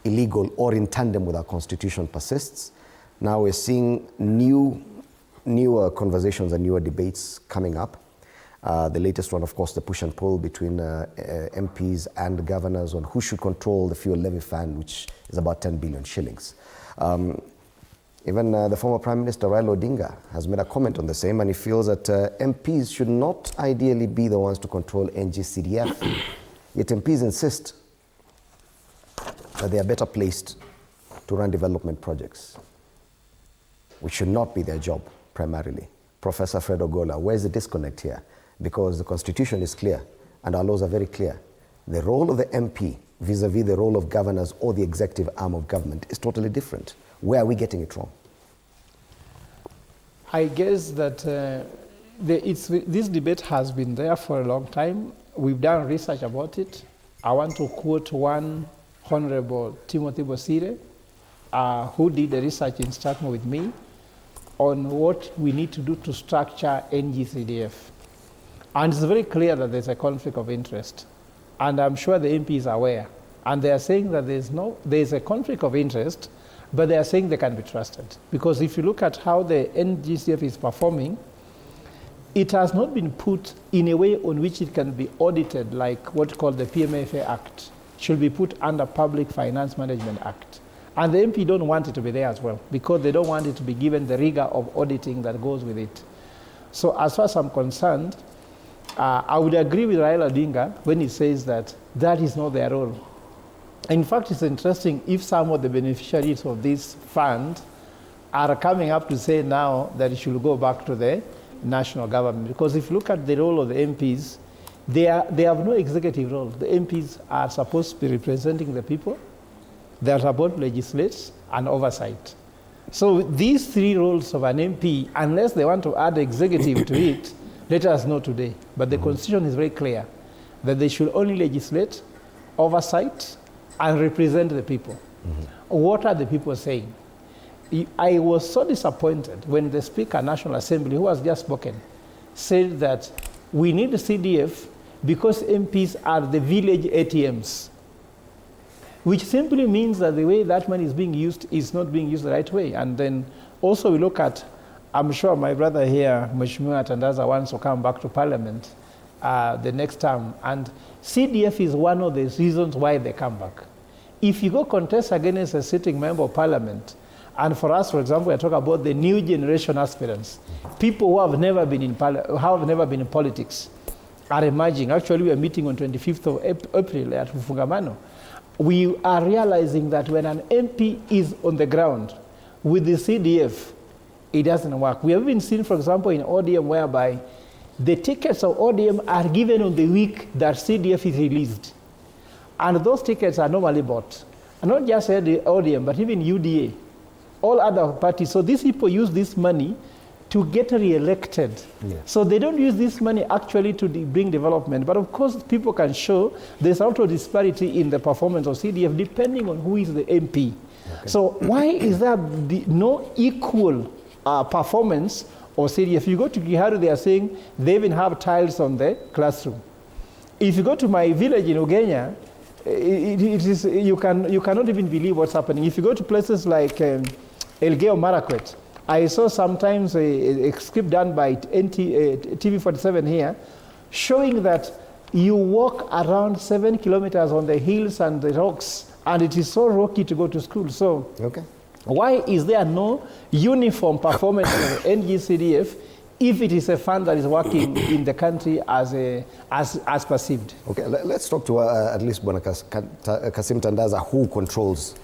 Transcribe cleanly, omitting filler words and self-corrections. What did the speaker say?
illegal or in tandem with our constitution persists. Now we're seeing newer conversations and newer debates coming up. The latest one, of course, the push and pull between MPs and governors on who should control the fuel levy fund, which is about 10 billion shillings. Even the former Prime Minister, Raila Odinga, has made a comment on the same, and he feels that MPs should not ideally be the ones to control CDF. Yet MPs insist that they are better placed to run development projects, which should not be their job primarily. Professor Fred Ogola, where's the disconnect here? Because the Constitution is clear and our laws are very clear. The role of the MP vis-a-vis the role of governors or the executive arm of government is totally different. Where are we getting it wrong? I guess that this debate has been there for a long time. We've done research about it. I want to quote one Honorable Timothy Bosire, who did the research in STARTIMES with me on what we need to do to structure CDF. And it's very clear that there's a conflict of interest. And I'm sure the MP is aware. And they are saying that there's a conflict of interest, but they are saying they can be trusted. Because if you look at how the CDF is performing, it has not been put in a way on which it can be audited, like what's called the PMFA Act. It should be put under Public Finance Management Act. And the MP don't want it to be there as well, because they don't want it to be given the rigor of auditing that goes with it. So as far as I'm concerned, I would agree with Raila Odinga when he says that that is not their role. In fact, it's interesting if some of the beneficiaries of this fund are coming up to say now that it should go back to the national government. Because if you look at the role of the MPs, they have no executive role. The MPs are supposed to be representing the people. They are supposed to legislate and oversight. So these three roles of an MP, unless they want to add executive to it, let us know today. But the Constitution is very clear that they should only legislate, oversight, and represent the people. What are the people saying? I was so disappointed when the Speaker, National Assembly, who has just spoken, said that we need a CDF because MPs are the village ATMs, which simply means that the way that money is being used is not being used the right way. And then also we look at, I'm sure my brother here, Mheshimiwa Tandaza, wants to come back to Parliament the next term, and CDF is one of the reasons why they come back. If you go contest against a sitting member of Parliament, and for us, for example, I talk about the new generation aspirants, people who have never been in politics are emerging. Actually, we are meeting on 25th of April at Fufungamano. We are realizing that when an MP is on the ground with the CDF, it doesn't work. We have been seeing, for example, in ODM, whereby the tickets of ODM are given on the week that CDF is released. And those tickets are normally bought. And not just the ODM, but even UDA, all other parties. So these people use this money to get re-elected. Yeah. So they don't use this money actually to bring development. But of course, people can show there's also disparity in the performance of CDF depending on who is the MP. Okay. So why is there no equal performance of CDF? If you go to Kiharu, they are saying they even have tiles on the classroom. If you go to my village in Ugenya, you cannot even believe what's happening. If you go to places like Elgeyo Marakwet, I saw sometimes a script done by TV47 here, showing that you walk around 7 kilometers on the hills and the rocks, and it is so rocky to go to school. So why is there no uniform performance of CDF if it is a fund that is working in the country as perceived? Okay, let's talk to at least Kasim Tandaza, who controls